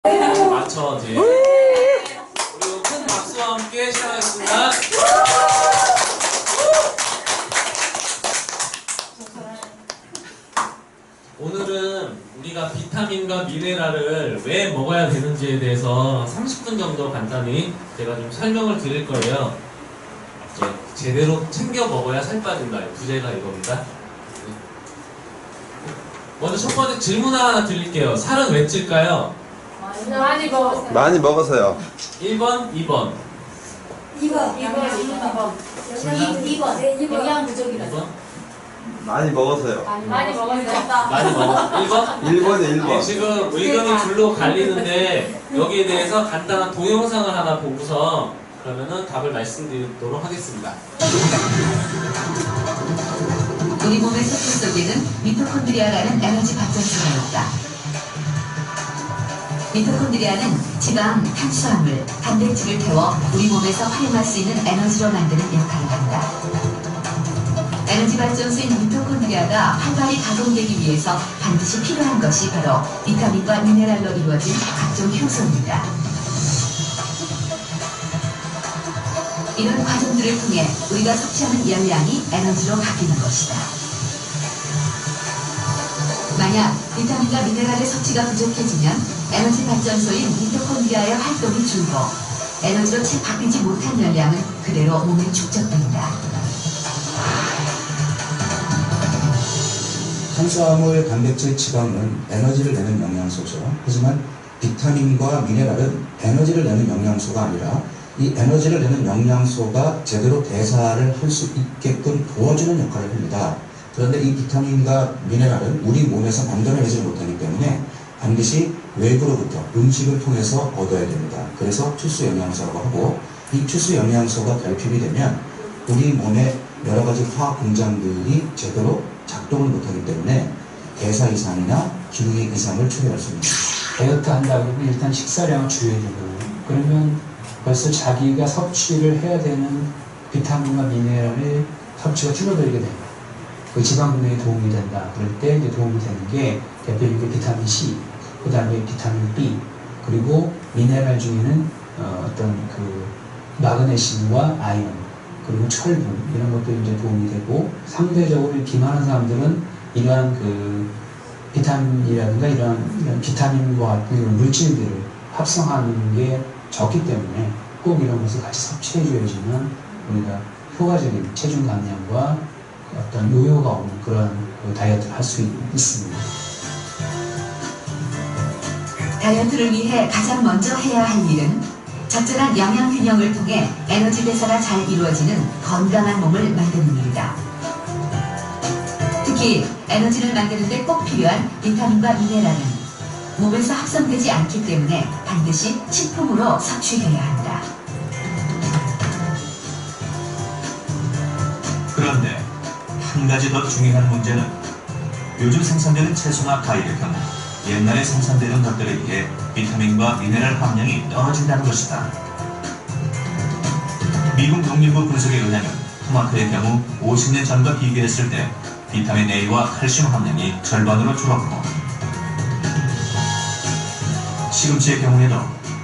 맞춰지. 그리고 큰 박수와 함께 시작하겠습니다. 오늘은 우리가 비타민과 미네랄을 왜 먹어야 되는지에 대해서 30분 정도 간단히 제가 좀 설명을 드릴 거예요. 제대로 챙겨 먹어야 살 빠진다. 부제가 이겁니다. 먼저 첫 번째 질문 하나 드릴게요. 살은 왜 찔까요? 많이 먹었어요. 많이 먹어서요. 1번, 2번. 2번. 영양 2번? 부족이라서. 많이 먹어서요. 많이 먹었어요. 많이 먹어. 1번? 1번에 1번. 지금 의견이 둘로 갈리는데 여기에 대해서 간단한 동영상을 하나 보고서 그러면은 답을 말씀드리도록 하겠습니다. 우리 몸의 세포 속에는 미토콘드리아라는 에너지 발전소가 있다. 미토콘드리아는 지방, 탄수화물, 단백질을 태워 우리 몸에서 활용할 수 있는 에너지로 만드는 역할을 한다. 에너지 발전소인 미토콘드리아가 활발히 가동되기 위해서 반드시 필요한 것이 바로 비타민과 미네랄로 이루어진 각종 효소입니다. 이런 과정들을 통해 우리가 섭취하는 열량이 에너지로 바뀌는 것이다. 만약 비타민과 미네랄의 섭취가 부족해지면 에너지 발전소인 미토콘드리아의 활동이 줄고 에너지로 채 바뀌지 못한 열량은 그대로 몸에 축적된다. 탄수화물, 단백질, 지방은 에너지를 내는 영양소죠. 하지만 비타민과 미네랄은 에너지를 내는 영양소가 아니라 이 에너지를 내는 영양소가 제대로 대사를 할 수 있게끔 도와주는 역할을 합니다. 그런데 이 비타민과 미네랄은 우리 몸에서 만들어내지 못하기 때문에 반드시 외부로부터 음식을 통해서 얻어야 됩니다. 그래서 필수 영양소라고 하고, 이 필수 영양소가 결핍이 되면 우리 몸의 여러 가지 화학 공장들이 제대로 작동을 못하기 때문에 대사 이상이나 기능 이상을 초래할 수 있습니다. 다이어트 한다 그러면 일단 식사량을 줄여야 되거든요. 그러면 벌써 자기가 섭취를 해야 되는 비타민과 미네랄의 섭취가 줄어들게 됩니다. 그 지방 분해에 도움이 된다. 그럴 때 이제 도움이 되는 게 대표적인 비타민 C, 그 다음에 비타민 B, 그리고 미네랄 중에는 어떤 그 마그네슘과 아연, 그리고 철분 이런 것도 이제 도움이 되고, 상대적으로 비만한 사람들은 이러한 그 비타민이라든가 이런 비타민과 같은 이런 물질들을 합성하는 게 적기 때문에 꼭 이런 것을 같이 섭취해줘야지만 우리가 효과적인 체중 감량과 어떤 요요가 없는 그런 다이어트를 할 수 있습니다. 다이어트를 위해 가장 먼저 해야 할 일은 적절한 영양 균형을 통해 에너지 대사가 잘 이루어지는 건강한 몸을 만드는 일이다. 특히 에너지를 만드는 데 꼭 필요한 비타민과 미네랄은 몸에서 합성되지 않기 때문에 반드시 식품으로 섭취해야 한다. 그런데 한 가지 더 중요한 문제는 요즘 생산되는 채소나 과일의 경우 옛날에 생산되는 것들에 비해 비타민과 미네랄 함량이 떨어진다는 것이다. 미국 농림부 분석에 의하면 토마토의 경우 50년 전과 비교했을 때 비타민 A와 칼슘 함량이 절반으로 줄었고, 시금치의 경우에도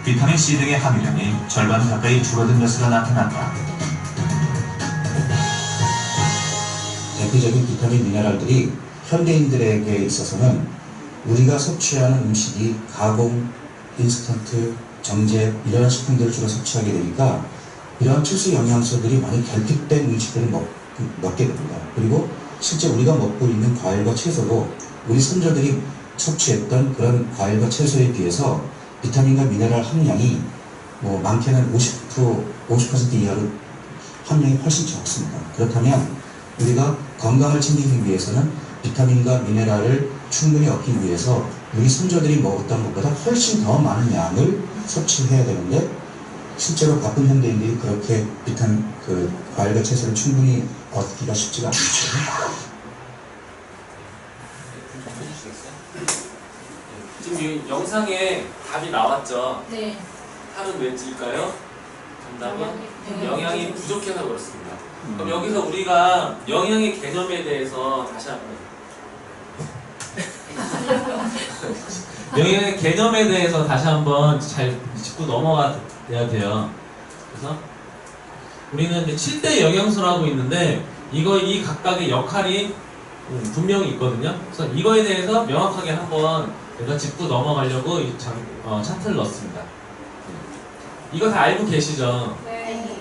비타민 C 등의 함유량이 절반 가까이 줄어든 것으로 나타났다. 대표적인 비타민 미네랄들이 현대인들에게 있어서는 우리가 섭취하는 음식이 가공, 인스턴트, 정제 이런 식품들을 주로 섭취하게 되니까 이러한 필수 영양소들이 많이 결핍된 음식들을 먹게 됩니다. 그리고 실제 우리가 먹고 있는 과일과 채소도 우리 선조들이 섭취했던 그런 과일과 채소에 비해서 비타민과 미네랄 함량이 많게는 50% 이하로 함량이 훨씬 적습니다. 그렇다면 우리가 건강을 챙기기 위해서는 비타민과 미네랄을 충분히 얻기 위해서 우리 선조들이 먹었던 것보다 훨씬 더 많은 양을 섭취해야 되는데, 실제로 바쁜 현대인들이 그렇게 과일과 채소를 충분히 얻기가 쉽지가 않죠. 지금 이 영상에 답이 나왔죠? 네. 살은 왜 찔까요? 정답은 영양이 부족해서 그렇습니다. 그럼 여기서 우리가 영양의 개념에 대해서 다시 한번 명예 개념에 대해서 다시 한번 잘 짚고 넘어가야 돼요. 그래서 우리는 이제 7대 영양소라고 있는데 이 각각의 역할이 분명히 있거든요. 그래서 이거에 대해서 명확하게 한번 제가 짚고 넘어가려고 이 차트를 넣었습니다. 이거 다 알고 계시죠? 네.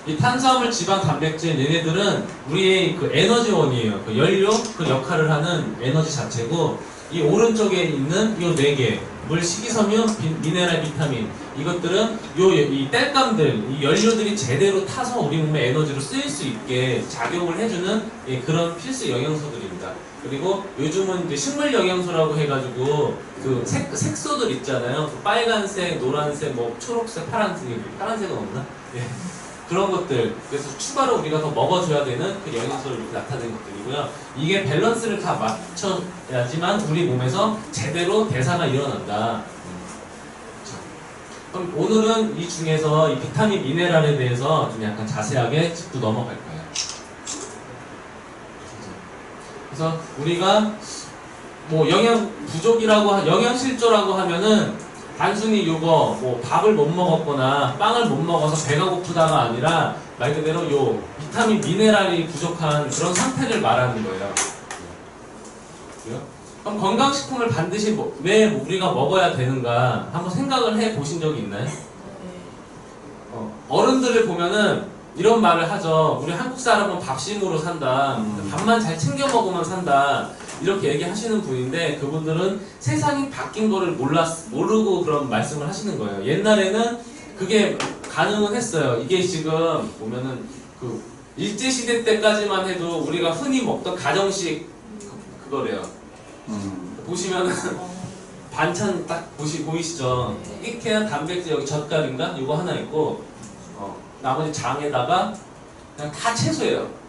이 탄수화물, 지방, 단백질 얘네들은 우리의 그 에너지원이에요. 그 연료 그 역할을 하는 에너지 자체고, 이 오른쪽에 있는 이 4개 물, 식이섬유, 미네랄, 비타민, 이것들은 이 땔감들, 이 연료들이 제대로 타서 우리 몸의 에너지로 쓰일 수 있게 작용을 해주는 그런 필수 영양소들입니다. 그리고 요즘은 이제 식물 영양소라고 해가지고 그 색소들 있잖아요. 그 빨간색, 노란색, 뭐 초록색, 파란색은 없나? 예. 그런 것들, 그래서 추가로 우리가 더 먹어줘야 되는 그 영양소를 이렇게 나타내는 것들이고요. 이게 밸런스를 다 맞춰야지만 우리 몸에서 제대로 대사가 일어난다. 그럼 오늘은 이 중에서 이 비타민, 미네랄에 대해서 좀 약간 자세하게 짚고 넘어갈 거예요. 그래서 우리가 뭐 영양 부족이라고, 영양 실조라고 하면은 단순히 요거 뭐 밥을 못 먹었거나 빵을 못 먹어서 배가 고프다가 아니라 말 그대로 요 비타민, 미네랄이 부족한 그런 상태를 말하는 거예요. 그럼 건강식품을 반드시 왜 우리가 먹어야 되는가 한번 생각을 해 보신 적이 있나요? 어른들을 보면은 이런 말을 하죠. 우리 한국 사람은 밥심으로 산다. 밥만 잘 챙겨 먹으면 산다. 이렇게 얘기하시는 분인데, 그분들은 세상이 바뀐 거를 모르고 그런 말씀을 하시는 거예요. 옛날에는 그게 가능은 했어요. 이게 지금 보면은 그 일제시대 때까지만 해도 우리가 흔히 먹던 가정식 그거래요. 보시면은 반찬 딱 보이시죠? 이케아 단백질 여기 젓갈인가? 이거 하나 있고, 나머지 장에다가 그냥 다 채소예요.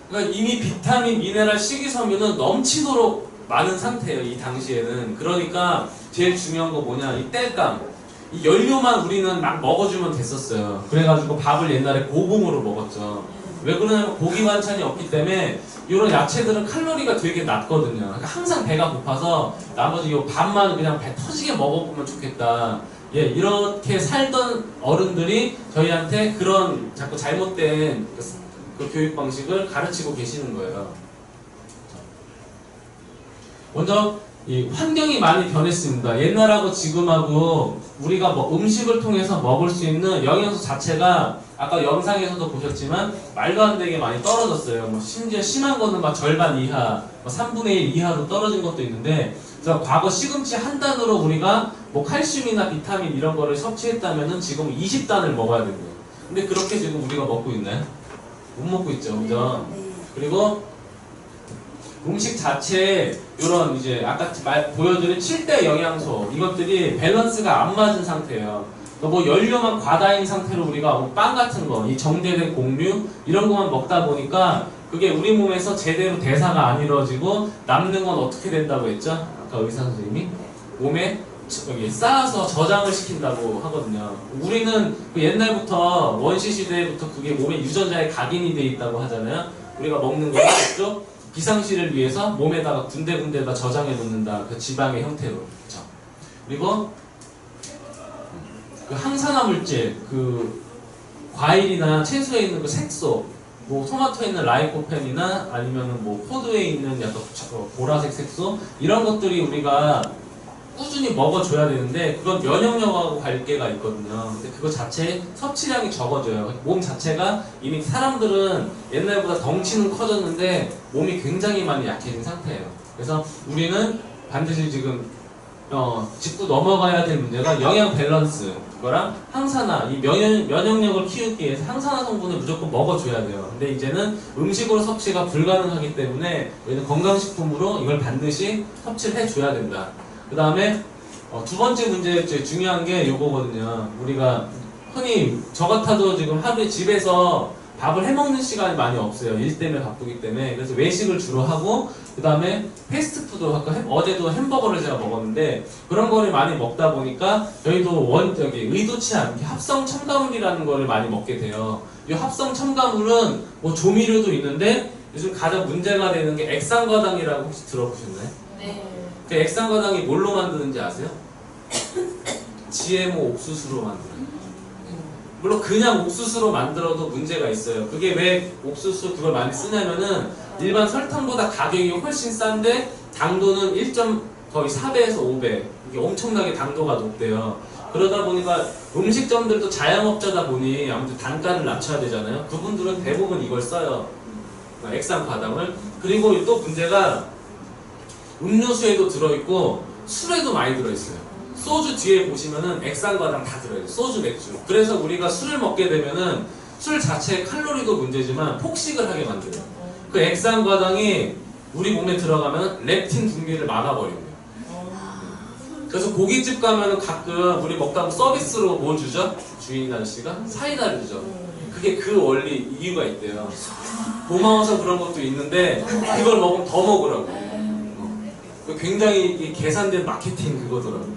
그러니까 이미 비타민, 미네랄, 식이섬유는 넘치도록 많은 상태예요, 이 당시에는. 그러니까 제일 중요한 거 뭐냐, 이 땔감, 이 연료만 우리는 막 먹어주면 됐었어요. 그래가지고 밥을 옛날에 고봉으로 먹었죠. 왜 그러냐면 고기 반찬이 없기 때문에 이런 야채들은 칼로리가 되게 낮거든요. 그러니까 항상 배가 고파서 나머지 이 밥만 그냥 배 터지게 먹어보면 좋겠다. 예, 이렇게 살던 어른들이 저희한테 그런 자꾸 잘못된 그 교육 방식을 가르치고 계시는 거예요. 먼저 이 환경이 많이 변했습니다. 옛날하고 지금하고 우리가 뭐 음식을 통해서 먹을 수 있는 영양소 자체가 아까 영상에서도 보셨지만 말도 안 되게 많이 떨어졌어요. 뭐 심지어 심한 거는 막 절반 이하, 뭐 3분의 1 이하로 떨어진 것도 있는데, 그래서 과거 시금치 한 단으로 우리가 뭐 칼슘이나 비타민 이런 거를 섭취했다면은 지금 20단을 먹어야 되는 거예요. 근데 그렇게 지금 우리가 먹고 있나요? 못 먹고 있죠, 그죠? 그리고 음식 자체에 이런 이제 아까 보여드린 7대 영양소, 이것들이 밸런스가 안 맞은 상태예요. 뭐 연료만 과다인 상태로 우리가 뭐 빵 같은 거, 이 정제된 곡류 이런 것만 먹다 보니까 그게 우리 몸에서 제대로 대사가 안 이루어지고 남는 건 어떻게 된다고 했죠? 아까 의사 선생님이 몸에 여기 쌓아서 저장을 시킨다고 하거든요. 우리는 그 옛날부터 원시 시대부터 그게 몸에 유전자에 각인이 돼 있다고 하잖아요. 우리가 먹는 거 있죠? 비상시를 위해서 몸에다가 군데군데다 저장해 놓는다. 그 지방의 형태로. 그렇죠? 그리고 그 항산화 물질, 그 과일이나 채소에 있는 그 색소, 뭐 토마토에 있는 라이코펜이나 아니면은 뭐 포도에 있는 약간 보라색 색소, 이런 것들이 우리가 꾸준히 먹어줘야 되는데 그건 면역력하고 관계가 있거든요. 근데 그거 자체 섭취량이 적어져요. 몸 자체가 이미 사람들은 옛날보다 덩치는 커졌는데 몸이 굉장히 많이 약해진 상태예요. 그래서 우리는 반드시 지금 짚고 넘어가야 될 문제가 영양 밸런스, 그거랑 항산화, 이 면역력을 키우기 위해서 항산화 성분을 무조건 먹어줘야 돼요. 근데 이제는 음식으로 섭취가 불가능하기 때문에 우리는 건강식품으로 이걸 반드시 섭취를 해줘야 된다. 그 다음에 두 번째 문제 제일 중요한 게 요거거든요. 우리가 흔히 저 같아도 지금 하루에 집에서 밥을 해먹는 시간이 많이 없어요. 일 때문에 바쁘기 때문에. 그래서 외식을 주로 하고, 그 다음에 패스트푸드, 아까 어제도 햄버거를 제가 먹었는데 그런 거를 많이 먹다 보니까 저희도 의도치 않게 합성 첨가물이라는 거를 많이 먹게 돼요. 이 합성 첨가물은 뭐 조미료도 있는데 요즘 가장 문제가 되는 게 액상과당이라고 혹시 들어보셨나요? 네. 그 액상과당이 뭘로 만드는지 아세요? GMO 옥수수로 만들어요. 물론 그냥 옥수수로 만들어도 문제가 있어요. 그게 왜 옥수수 그걸 많이 쓰냐면은 일반 설탕보다 가격이 훨씬 싼데 당도는 거의 4배에서 5배. 이게 엄청나게 당도가 높대요. 그러다 보니까 음식점들도 자영업자다 보니 아무튼 단가를 낮춰야 되잖아요. 그분들은 대부분 이걸 써요. 액상과당을. 그리고 또 문제가 음료수에도 들어있고 술에도 많이 들어있어요. 소주 뒤에 보시면은 액상과당 다 들어있어요. 소주, 맥주. 그래서 우리가 술을 먹게 되면은 술 자체의 칼로리도 문제지만 폭식을 하게 만들어요. 그 액상과당이 우리 몸에 들어가면 렙틴 분비를 막아버립니다. 그래서 고깃집 가면은 가끔 우리 먹다 보면 서비스로 뭐 주죠? 주인 아저씨가? 사이다를 주죠. 그게 그 원리 이유가 있대요. 고마워서 그런 것도 있는데 이걸 먹으면 더 먹으라고. 굉장히 이 계산된 마케팅 그거더라고요.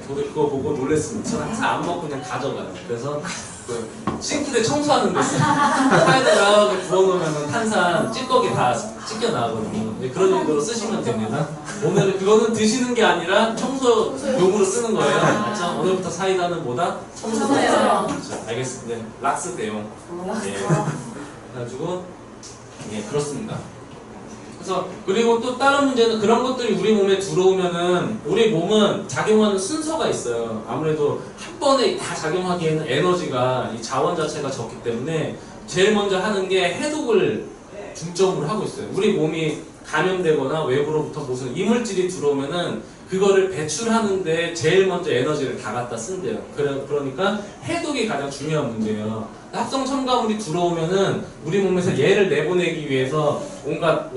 저도 그거 보고 놀랬습니다. 저는 항상 안 먹고 그냥 가져가요. 그래서 그 싱크대 청소하는 데 사이다가 부어놓으면 탄산 찌꺼기 다 찢겨 나가거든요. 그런 용도로 쓰시면 됩니다. 오늘은 그거는 드시는 게 아니라 청소용으로 쓰는 거예요. 자, 오늘부터 사이다는 뭐다? 청소다. 그렇죠. 알겠습니다. 네, 락스 대용. 예. 그래가지고 예, 그렇습니다. 그래서 그리고 또 다른 문제는 그런 것들이 우리 몸에 들어오면은 우리 몸은 작용하는 순서가 있어요. 아무래도 한 번에 다 작용하기에는 에너지가 이 자원 자체가 적기 때문에 제일 먼저 하는 게 해독을 중점으로 하고 있어요. 우리 몸이 감염되거나 외부로부터 무슨 이물질이 들어오면은 그거를 배출하는데 제일 먼저 에너지를 다 갖다 쓴대요. 그러니까 해독이 가장 중요한 문제예요. 합성 첨가물이 들어오면은 우리 몸에서 얘를 내보내기 위해서 온갖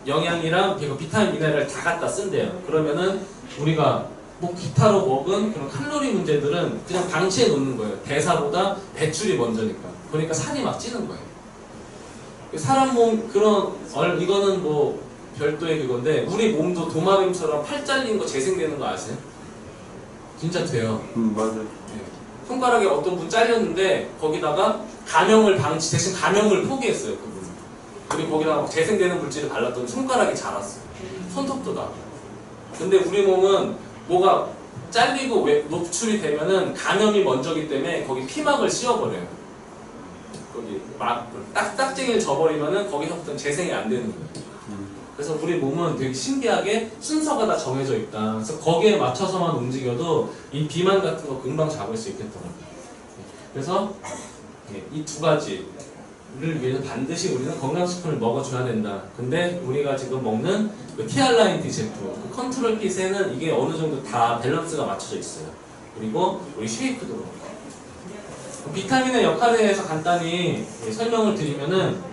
영양이랑 비타민, 미네랄을 다 갖다 쓴대요. 그러면은 우리가 뭐 기타로 먹은 그런 칼로리 문제들은 그냥 방치해 놓는 거예요. 대사보다 배출이 먼저니까. 그러니까 살이 막 찌는 거예요. 사람 몸 이거는 뭐 별도의 그건데 우리 몸도 도마뱀처럼 팔 잘린 거 재생되는 거 아세요? 진짜 돼요. 맞아요. 네. 손가락에 어떤 분 잘렸는데 거기다가 대신 감염을 포기했어요. 그분. 그리고 거기다가 재생되는 물질을 발랐더니 손가락이 자랐어요. 손톱도 나고. 근데 우리 몸은 뭐가 잘리고 노출이 되면은 감염이 먼저기 때문에 거기 피막을 씌워버려요. 거기 딱딱쟁이를 져버리면은 거기서부터는 재생이 안 되는 거예요. 그래서 우리 몸은 되게 신기하게 순서가 다 정해져 있다. 그래서 거기에 맞춰서만 움직여도 이 비만 같은 거 금방 잡을 수 있겠더라고요. 그래서 이 두 가지를 위해서 반드시 우리는 건강식품을 먹어줘야 된다. 근데 우리가 지금 먹는 그 티알라인 D 제품, 그 컨트롤 핏에는 이게 어느 정도 다 밸런스가 맞춰져 있어요. 그리고 우리 쉐이크도 그렇고. 비타민의 역할에 대해서 간단히 설명을 드리면은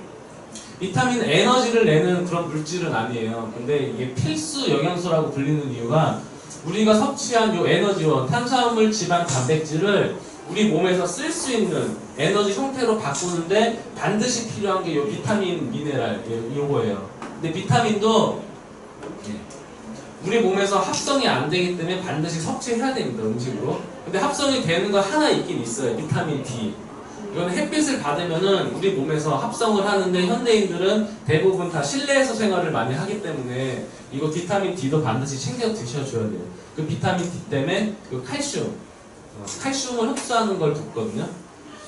비타민은 에너지를 내는 그런 물질은 아니에요. 근데 이게 필수 영양소라고 불리는 이유가 우리가 섭취한 요 에너지원, 탄수화물, 지방, 단백질을 우리 몸에서 쓸 수 있는 에너지 형태로 바꾸는데 반드시 필요한 게 요 비타민, 미네랄 요거예요. 근데 비타민도 우리 몸에서 합성이 안 되기 때문에 반드시 섭취해야 됩니다. 음식으로. 근데 합성이 되는 거 하나 있긴 있어요. 비타민 D. 이건 햇빛을 받으면은 우리 몸에서 합성을 하는데 현대인들은 대부분 다 실내에서 생활을 많이 하기 때문에 이거 비타민 D도 반드시 챙겨 드셔줘야 돼요. 그 비타민 D 때문에 그 칼슘을 흡수하는 걸 돕거든요.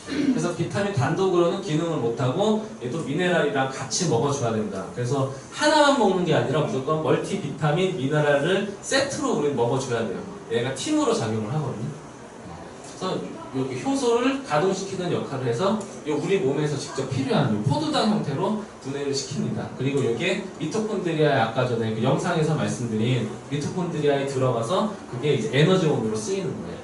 그래서 비타민 단독으로는 기능을 못하고 얘도 미네랄이랑 같이 먹어줘야 된다. 그래서 하나만 먹는 게 아니라 무조건 멀티 비타민, 미네랄을 세트로 우리 먹어줘야 돼요. 얘가 팀으로 작용을 하거든요. 그래서 여기 효소를 가동시키는 역할을 해서 우리 몸에서 직접 필요한 포도당 형태로 분해를 시킵니다. 그리고 이게 미토콘드리아에 아까 전에 그 영상에서 말씀드린 미토콘드리아에 들어가서 그게 이제 에너지원으로 쓰이는 거예요.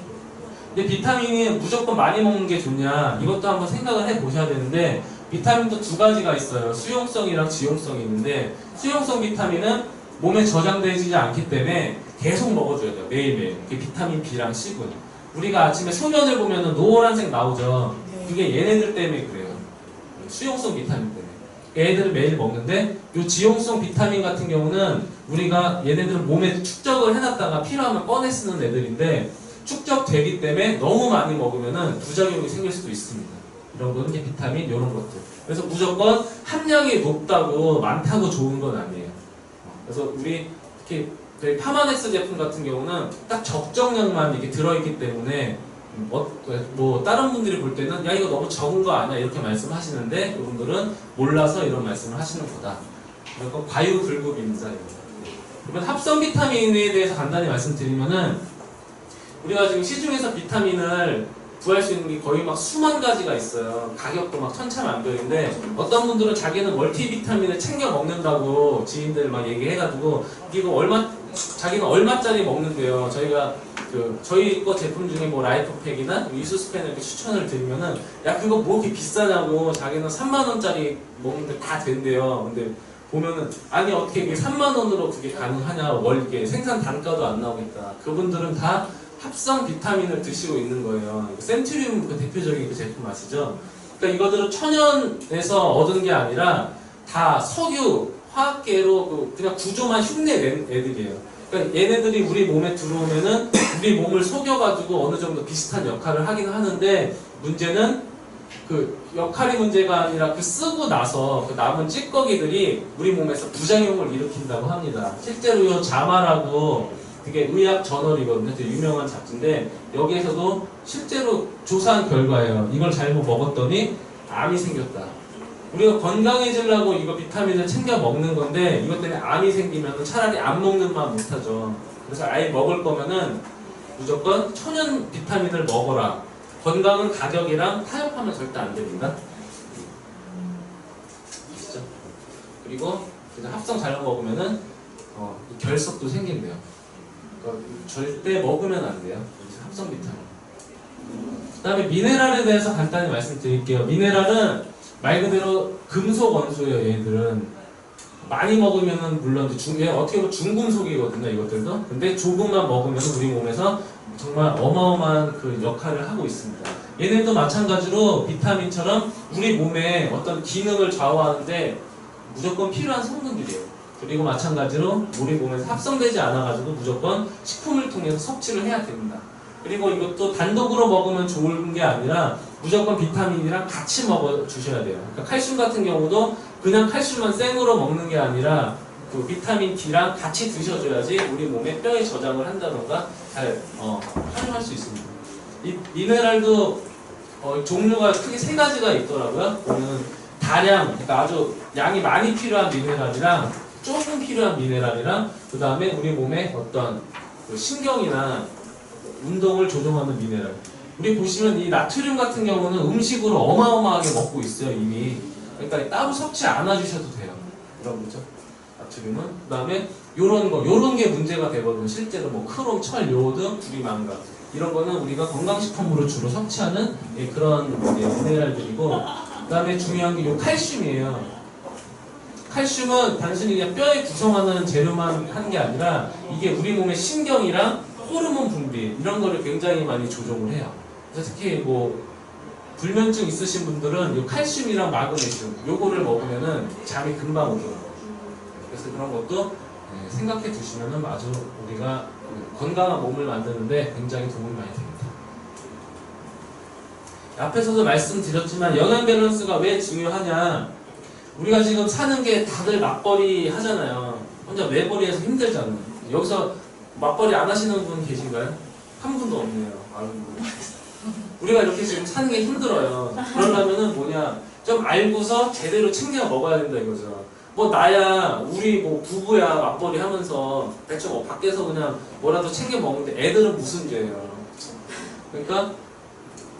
근데 비타민이 무조건 많이 먹는 게 좋냐 이것도 한번 생각을 해 보셔야 되는데 비타민도 두 가지가 있어요. 수용성이랑 지용성이 있는데 수용성 비타민은 몸에 저장되지 않기 때문에 계속 먹어줘야 돼요. 매일매일. 그게 비타민 B랑 C군. 우리가 아침에 소변을 보면은 노란색 나오죠. 그게 얘네들 때문에 그래요. 수용성 비타민 때문에. 얘네들은 매일 먹는데 요 지용성 비타민 같은 경우는 우리가 얘네들은 몸에 축적을 해놨다가 필요하면 꺼내 쓰는 애들인데 축적되기 때문에 너무 많이 먹으면은 부작용이 생길 수도 있습니다. 이런 거는 이제 비타민 이런 것들. 그래서 무조건 함량이 높다고 많다고 좋은 건 아니에요. 그래서 우리 이렇게 저희 파마넥스 제품 같은 경우는 딱 적정량만 이게 들어있기 때문에 뭐 다른 분들이 볼 때는 야 이거 너무 적은 거 아니야 이렇게 말씀하시는데 이분들은 몰라서 이런 말씀을 하시는 거다. 그리고 과유불급입니다. 그러면 합성 비타민에 대해서 간단히 말씀드리면은 우리가 지금 시중에서 비타민을 구할 수 있는 게 거의 막 수만 가지가 있어요. 가격도 막 천차만별인데 어떤 분들은 자기는 멀티비타민을 챙겨 먹는다고 지인들 막 얘기해가지고 이거 자기는 얼마짜리 먹는데요. 저희가 저희 거 제품 중에 뭐 라이프팩이나 이수스펜을 이렇게 추천을 드리면은 야 그거 뭐 이렇게 비싸냐고 자기는 3만 원짜리 먹는데 다 된대요. 근데 보면은 아니 어떻게 이게 3만 원으로 그게 가능하냐 이게 생산 단가도 안 나오겠다. 그분들은 다 합성 비타민을 드시고 있는 거예요. 센트리움 그 대표적인 그 제품 아시죠? 그러니까 이거들은 천연에서 얻은 게 아니라 다 석유, 화학계로 그냥 구조만 흉내낸 애들이에요. 그러니까 얘네들이 우리 몸에 들어오면은 우리 몸을 속여가지고 어느 정도 비슷한 역할을 하긴 하는데 문제는 그 역할이 문제가 아니라 그 쓰고 나서 그 남은 찌꺼기들이 우리 몸에서 부작용을 일으킨다고 합니다. 실제로 이 자마라고 그게 의학 저널이거든요. 되게 유명한 잡지인데 여기에서도 실제로 조사한 결과예요. 이걸 잘못 먹었더니 암이 생겼다. 우리가 건강해지려고 이거 비타민을 챙겨 먹는 건데 이것 때문에 암이 생기면 차라리 안 먹는 맛 못하죠. 그래서 아예 먹을 거면은 무조건 천연 비타민을 먹어라. 건강은 가격이랑 타협하면 절대 안 됩니다. 아시죠? 그리고 합성 잘못 먹으면은 결석도 생긴대요. 절대 먹으면 안 돼요. 합성 비타민. 그 다음에 미네랄에 대해서 간단히 말씀드릴게요. 미네랄은 말 그대로 금속 원소예요. 얘들은 많이 먹으면은 물론 어떻게 보면 중금속이거든요. 이것들도. 근데 조금만 먹으면 우리 몸에서 정말 어마어마한 그 역할을 하고 있습니다. 얘네도 마찬가지로 비타민처럼 우리 몸의 어떤 기능을 좌우하는데 무조건 필요한 성분들이에요. 그리고 마찬가지로 우리 몸에서 합성되지 않아가지고 무조건 식품을 통해서 섭취를 해야 됩니다. 그리고 이것도 단독으로 먹으면 좋은 게 아니라 무조건 비타민이랑 같이 먹어주셔야 돼요. 그러니까 칼슘 같은 경우도 그냥 칼슘만 생으로 먹는 게 아니라 그 비타민 D랑 같이 드셔줘야지 우리 몸에 뼈에 저장을 한다던가 잘 활용할 수 있습니다. 이 미네랄도 종류가 크게 3가지가 있더라고요. 보면 다량, 그러니까 아주 양이 많이 필요한 미네랄이랑 조금 필요한 미네랄이랑 그 다음에 우리 몸에 어떤 그 신경이나 운동을 조종하는 미네랄. 우리 보시면 이 나트륨 같은 경우는 음식으로 어마어마하게 먹고 있어요 이미. 그러니까 따로 섭취 안 해주셔도 돼요. 이런 거죠. 나트륨은. 그 다음에 요런 게 문제가 되거든요. 실제로 뭐 크롬, 철, 요오드, 구리망가 이런 거는 우리가 건강식품으로 주로 섭취하는 그런 미네랄들이고 그 다음에 중요한 게 요 칼슘이에요. 칼슘은 단순히 그냥 뼈에 구성하는 재료만 하는 게 아니라 이게 우리 몸의 신경이랑 호르몬 분비 이런 거를 굉장히 많이 조종을 해요. 그래서 특히 뭐 불면증 있으신 분들은 이 칼슘이랑 마그네슘 요거를 먹으면은 잠이 금방 오죠. 그래서 그런 것도 생각해 두시면은 아주 우리가 건강한 몸을 만드는데 굉장히 도움이 많이 됩니다. 앞에서도 말씀드렸지만 영양 밸런스가 왜 중요하냐? 우리가 지금 사는 게 다들 맞벌이 하잖아요. 혼자 외벌이해서 힘들잖아요. 여기서 맞벌이 안 하시는 분 계신가요? 한 분도 없네요. 우리가 이렇게 지금 사는 게 힘들어요. 그러려면은 뭐냐, 좀 알고서 제대로 챙겨 먹어야 된다 이거죠. 뭐 나야 우리 뭐 부부야 맞벌이 하면서 대충 뭐 밖에서 그냥 뭐라도 챙겨 먹는데 애들은 무슨 죄예요. 그러니까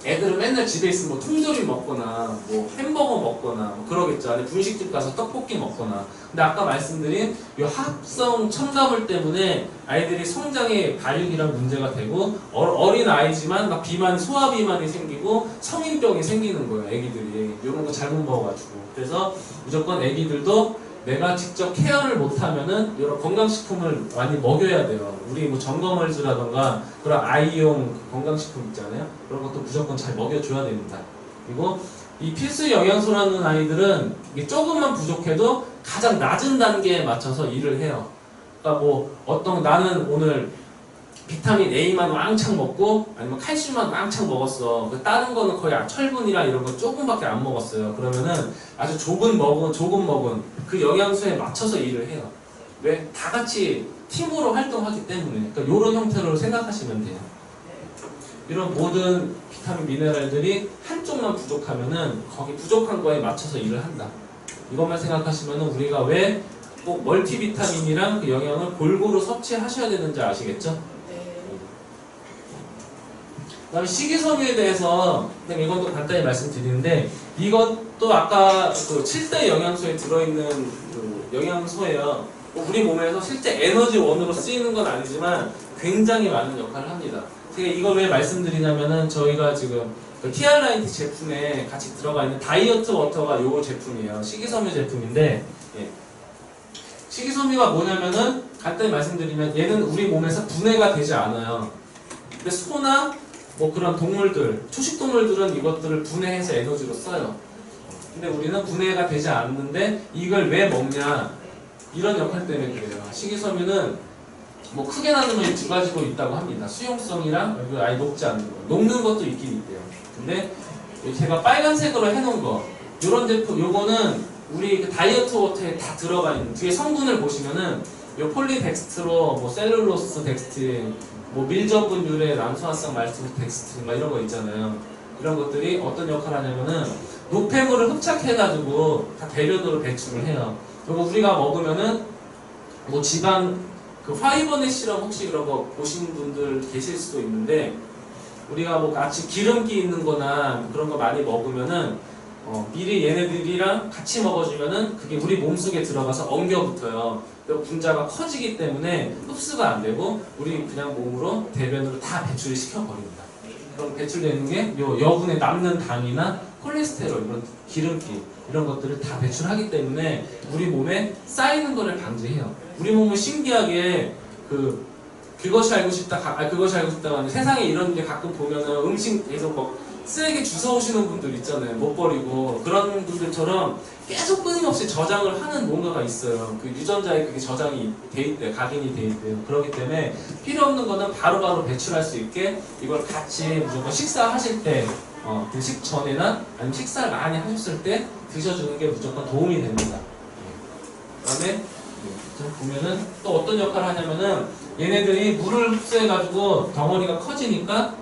애들은 맨날 집에 있으면 뭐 통조림 먹거나 뭐 햄버거 먹거나 뭐 그러겠죠. 아니 분식집 가서 떡볶이 먹거나. 근데 아까 말씀드린 이 합성 첨가물 때문에 아이들이 성장에 발육이랑 문제가 되고 어린 아이지만 막 비만, 소화 비만이 생기고 성인병이 생기는 거예요. 애기들이 이런 거 잘못 먹어가지고. 그래서 무조건 애기들도 내가 직접 케어를 못하면은 이런 건강식품을 많이 먹여야 돼요. 우리 뭐 점검을즈라던가 그런 아이용 건강식품 있잖아요. 그런 것도 무조건 잘 먹여줘야 됩니다. 그리고 이 필수 영양소라는 아이들은 이게 조금만 부족해도 가장 낮은 단계에 맞춰서 일을 해요. 그러니까 뭐 나는 오늘 비타민 A만 왕창 먹고 아니면 칼슘만 왕창 먹었어. 다른 거는 거의 철분이랑 이런 거 조금밖에 안 먹었어요. 그러면은 아주 조금 먹은 그 영양소에 맞춰서 일을 해요. 왜? 다 같이 팀으로 활동하기 때문에 그러니까 이런 형태로 생각하시면 돼요. 이런 모든 비타민 미네랄들이 한쪽만 부족하면은 거기 부족한 거에 맞춰서 일을 한다. 이것만 생각하시면은 우리가 왜 꼭 멀티비타민이랑 그 영양을 골고루 섭취하셔야 되는지 아시겠죠? 그다음에 식이섬유에 대해서 이것도 간단히 말씀드리는데 이것도 아까 그 7대 영양소에 들어있는 그 영양소예요. 우리 몸에서 실제 에너지 원으로 쓰이는 건 아니지만 굉장히 많은 역할을 합니다. 제가 이걸 왜 말씀드리냐면은 저희가 지금 그 TR라이트 제품에 같이 들어가 있는 다이어트 워터가 요 제품이에요. 식이섬유 제품인데 예. 식이섬유가 뭐냐면은 간단히 말씀드리면 얘는 우리 몸에서 분해가 되지 않아요. 근데 소나 뭐 그런 동물들, 초식동물들은 이것들을 분해해서 에너지로 써요. 근데 우리는 분해가 되지 않는데 이걸 왜 먹냐? 이런 역할 때문에 그래요. 식이섬유는 뭐 크게 나누면 두 가지로 있다고 합니다. 수용성이랑 아예 녹지 않는 거. 녹는 것도 있긴 있대요. 근데 제가 빨간색으로 해놓은 거, 요런 제품, 요거는 우리 그 다이어트 워터에 다 들어가 있는 뒤에 성분을 보시면은 요 폴리덱스트로, 뭐 셀룰로스 덱스트린, 뭐 밀접분 유래 남소화성 말투덱스트린 막 이런 거 있잖아요. 이런 것들이 어떤 역할을 하냐면은 노폐물을 흡착해가지고 다 대변으로 배출을 해요. 그리고 우리가 먹으면은 뭐 지방 그 화이버넷 실험 혹시 그런 거 보신 분들 계실 수도 있는데 우리가 뭐 같이 기름기 있는 거나 그런 거 많이 먹으면은 미리 얘네들이랑 같이 먹어주면은 그게 우리 몸속에 들어가서 엉겨붙어요. 그리고 분자가 커지기 때문에 흡수가 안 되고 우리 그냥 몸으로 대변으로 다 배출을 시켜버립니다. 그럼 배출되는 게 요 여분에 남는 당이나 콜레스테롤, 이런 기름기 이런 것들을 다 배출하기 때문에 우리 몸에 쌓이는 거를 방지해요. 우리 몸은 신기하게 그것이 알고 싶다, 그것이 알고 싶다가 하는데 세상에 이런 게 가끔 보면은 음식 계속 막 쓰레기 주워오시는 분들 있잖아요. 못 버리고 그런 분들처럼 계속 끊임없이 저장을 하는 뭔가가 있어요. 그 유전자에 그게 저장이 돼 있대요. 각인이 돼 있대요. 그렇기 때문에 필요 없는 거는 바로바로 배출할 수 있게 이걸 같이 무조건 식사하실 때 그 식전에나 아니면 식사를 많이 하셨을 때 드셔주는 게 무조건 도움이 됩니다. 그 다음에 보면은 또 어떤 역할을 하냐면은 얘네들이 물을 흡수해가지고 덩어리가 커지니까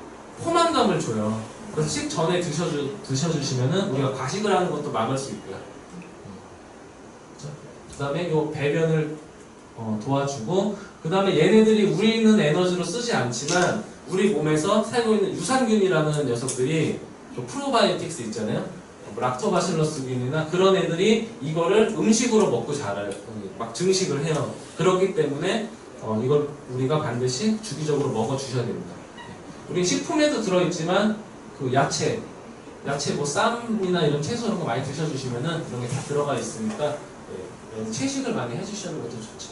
포만감을 줘요. 그래서 식전에 드셔주시면은 우리가 과식을 하는 것도 막을 수 있고요. 그 다음에 요 배변을 도와주고, 그 다음에 얘네들이 우리는 에너지로 쓰지 않지만 우리 몸에서 살고 있는 유산균이라는 녀석들이 프로바이오틱스 있잖아요. 락토바실러스균이나 그런 애들이 이거를 음식으로 먹고 자라요. 막 증식을 해요. 그렇기 때문에 이걸 우리가 반드시 주기적으로 먹어주셔야 됩니다. 우리 식품에도 들어있지만 그 야채 뭐 쌈이나 이런 채소 이런 거 많이 드셔주시면은 이런 게 다 들어가 있으니까 채식을 많이 해주시는 것도 좋죠.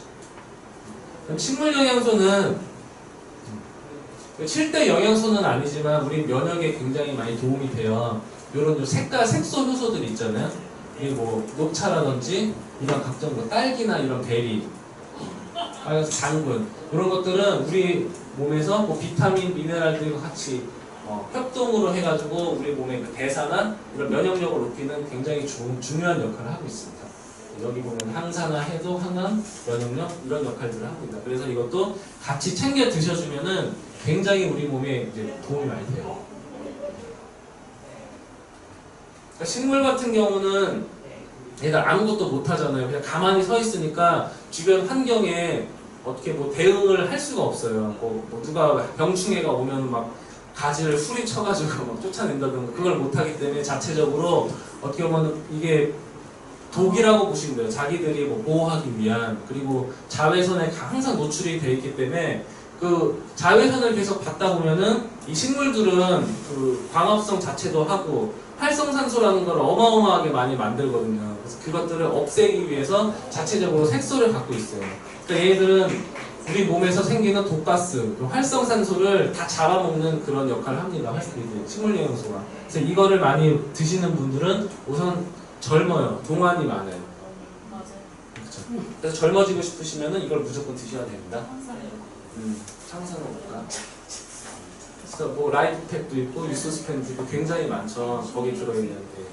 그럼 식물 영양소는 7대 영양소는 아니지만 우리 면역에 굉장히 많이 도움이 돼요. 이런 색소 효소들 있잖아요. 이게 뭐 녹차라든지 이런 각종 뭐 딸기나 이런 베리, 당근 이런 것들은 우리 몸에서 뭐 비타민, 미네랄들과 같이 협동으로 해가지고 우리 몸의 그 대사나 이런 면역력을 높이는 굉장히 중요한 역할을 하고 있습니다. 여기 보면 항산화, 해독, 항암, 면역력 이런 역할들을 합니다. 그래서 이것도 같이 챙겨 드셔주면은 굉장히 우리 몸에 이제 도움이 많이 돼요. 그러니까 식물 같은 경우는 얘가 아무것도 못 하잖아요. 그냥 가만히 서 있으니까 주변 환경에 어떻게 뭐 대응을 할 수가 없어요. 뭐 누가 병충해가 오면 막 가지를 후리쳐가지고 막 쫓아낸다든가 그걸 못 하기 때문에 자체적으로 어떻게 보면 이게 독이라고 보시면 돼요. 자기들이 뭐 보호하기 위한. 그리고 자외선에 항상 노출이 돼 있기 때문에 그 자외선을 계속 받다 보면은 이 식물들은 그 광합성 자체도 하고 활성산소라는 걸 어마어마하게 많이 만들거든요. 그래서 그것들을 없애기 위해서 자체적으로 색소를 갖고 있어요. 그러니까 얘들은 우리 몸에서 생기는 독가스, 그 활성산소를 다 잡아먹는 그런 역할을 합니다. 식물 영양소가. 그래서 이거를 많이 드시는 분들은 우선 젊어요. 동안이 많아요. 맞아요. 그렇죠. 그래서 젊어지고 싶으시면은 이걸 무조건 드셔야 됩니다. 창산호가. 그래서 뭐 라이프팩도 있고 유소스펜도 있고 굉장히 많죠. 거기 들어있는데.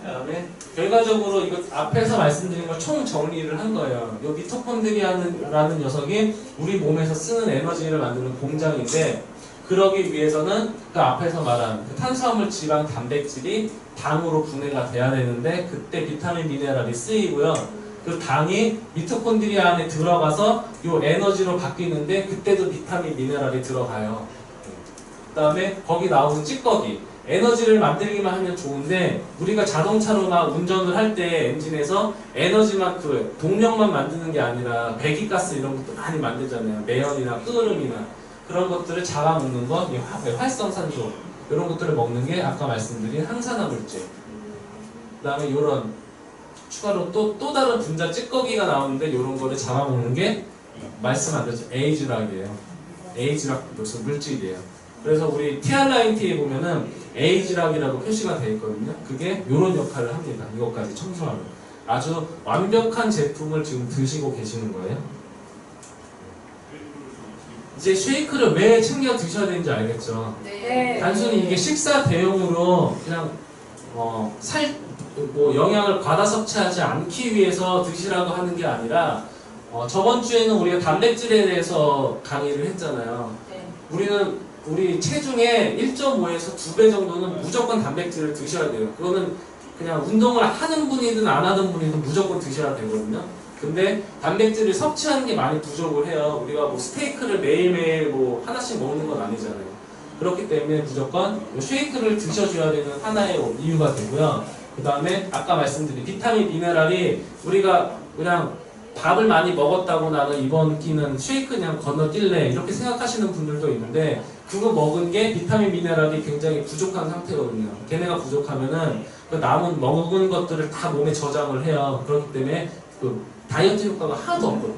그다음에 결과적으로 이거 앞에서 말씀드린 걸 총 정리를 한 거예요. 이 미토콘드리아라는 녀석이 우리 몸에서 쓰는 에너지를 만드는 공장인데, 그러기 위해서는 그 앞에서 말한 그 탄수화물, 지방, 단백질이 당으로 분해가 돼야 되는데, 그때 비타민, 미네랄이 쓰이고요. 그 당이 미토콘드리아 안에 들어가서 이 에너지로 바뀌는데, 그때도 비타민, 미네랄이 들어가요. 그 다음에 거기 나오는 찌꺼기, 에너지를 만들기만 하면 좋은데, 우리가 자동차로 막 운전을 할 때 엔진에서 에너지만, 그 동력만 만드는 게 아니라 배기가스 이런 것도 많이 만들잖아요. 매연이나 끓음이나 그런 것들을 잡아먹는 것, 활성산소 이런 것들을 먹는 게 아까 말씀드린 항산화 물질. 그 다음에 이런 추가로 또 다른 분자 찌꺼기가 나오는데, 이런 거를 잡아먹는 게 말씀 안 드렸죠. 에이즈락이에요. 에이즈락 무슨 물질이에요. 그래서 우리 TR9T에 보면은 에이즈락이라고 표시가 되어 있거든요. 그게 이런 역할을 합니다. 이것까지 청소하는. 아주 완벽한 제품을 지금 드시고 계시는 거예요. 이제 쉐이크를 왜 챙겨 드셔야 되는지 알겠죠? 네. 단순히 이게 식사 대용으로 그냥 영양을 과다 섭취하지 않기 위해서 드시라고 하는 게 아니라, 저번 주에는 우리가 단백질에 대해서 강의를 했잖아요. 우리 체중의 1.5에서 2배 정도는 무조건 단백질을 드셔야 돼요. 그거는 그냥 운동을 하는 분이든 안 하는 분이든 무조건 드셔야 되거든요. 근데 단백질을 섭취하는 게 많이 부족을 해요. 우리가 뭐 스테이크를 매일매일 뭐 하나씩 먹는 건 아니잖아요. 그렇기 때문에 무조건 쉐이크를 드셔줘야 되는 하나의 이유가 되고요. 그 다음에 아까 말씀드린 비타민, 미네랄이 우리가 그냥 밥을 많이 먹었다고 나는 이번 끼는 쉐이크 그냥 건너뛸래 이렇게 생각하시는 분들도 있는데, 그거 먹은 게 비타민, 미네랄이 굉장히 부족한 상태거든요. 걔네가 부족하면은 그 남은 먹은 것들을 다 몸에 저장을 해요. 그렇기 때문에 그 다이어트 효과가 하나도 없거든요.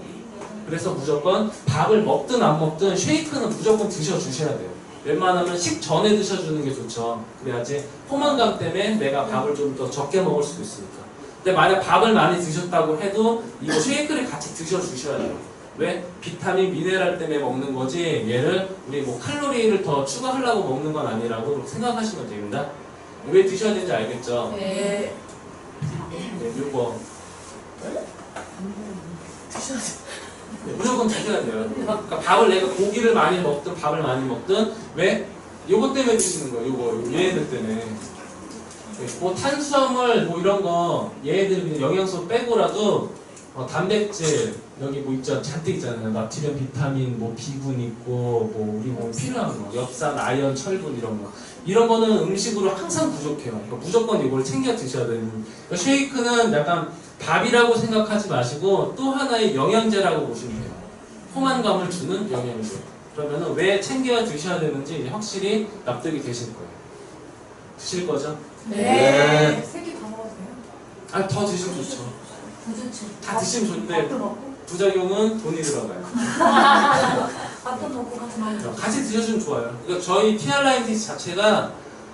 그래서 무조건 밥을 먹든 안 먹든 쉐이크는 무조건 드셔주셔야 돼요. 웬만하면 식전에 드셔주는 게 좋죠. 그래야지 포만감 때문에 내가 밥을 좀 더 적게 먹을 수도 있으니까. 근데 만약 밥을 많이 드셨다고 해도 이거 쉐이크를 같이 드셔주셔야 돼요. 왜? 비타민, 미네랄 때문에 먹는 거지, 얘를 우리 뭐 칼로리를 더 추가하려고 먹는 건 아니라고 생각하시면 됩니다. 왜 드셔야 되는지 알겠죠? 네. 이거 무조건 드셔야 돼요. 그러니까 밥을 내가 고기를 많이 먹든 밥을 많이 먹든, 왜? 요거 때문에 드시는 거예요. 요거 얘네들 때문에. 뭐 탄수화물 뭐 이런 거 얘네들 그냥 영양소 빼고라도 단백질 여기 뭐 있죠, 잔뜩 있잖아요. 나트륨, 비타민, 뭐 비군 있고, 뭐 우리 몸 필요한 거, 엽산, 아연, 철분 이런 거는 음식으로 항상 부족해요. 그러니까 무조건 이걸 챙겨 드셔야 되는. 그러니까 쉐이크는 약간 밥이라고 생각하지 마시고 또 하나의 영양제라고 보시면 돼요. 포만감을 주는 영양제. 그러면은 왜 챙겨 드셔야 되는지 확실히 납득이 되실 거예요. 드실 거죠? 네. 세개 다 먹어도 돼요? 아, 더 드시면 좋죠. 부주치. 다 드시면 좋은데 밥도 먹고. 부작용은 돈이 들어가요. 밥도 먹고 같이 먹고. 같이 드셔주면 좋아요. 그러니까 저희 TR9T 자체가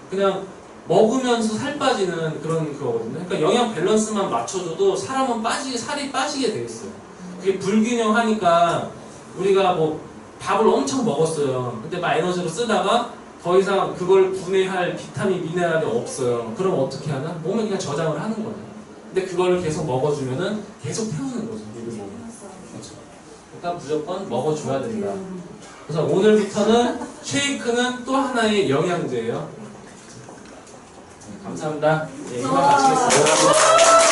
그냥 먹으면서 살 빠지는 그런 거거든요. 그러니까 영양 밸런스만 맞춰줘도 사람은 살이 빠지게 돼 있어요. 그게 불균형하니까 우리가 뭐 밥을 엄청 먹었어요. 근데 막 에너지로 쓰다가 더 이상 그걸 분해할 비타민, 미네랄이 없어요. 그럼 어떻게 하나? 몸에 그냥 저장을 하는 거예요. 근데 그걸 계속 먹어주면은 계속 태우는 거죠. 우리 몸을. 그렇죠. 그러니까 무조건 먹어줘야 된다. 그래서 오늘부터는 쉐이크는 또 하나의 영양제예요. 감사합니다. 네, 이만 마치겠습니다.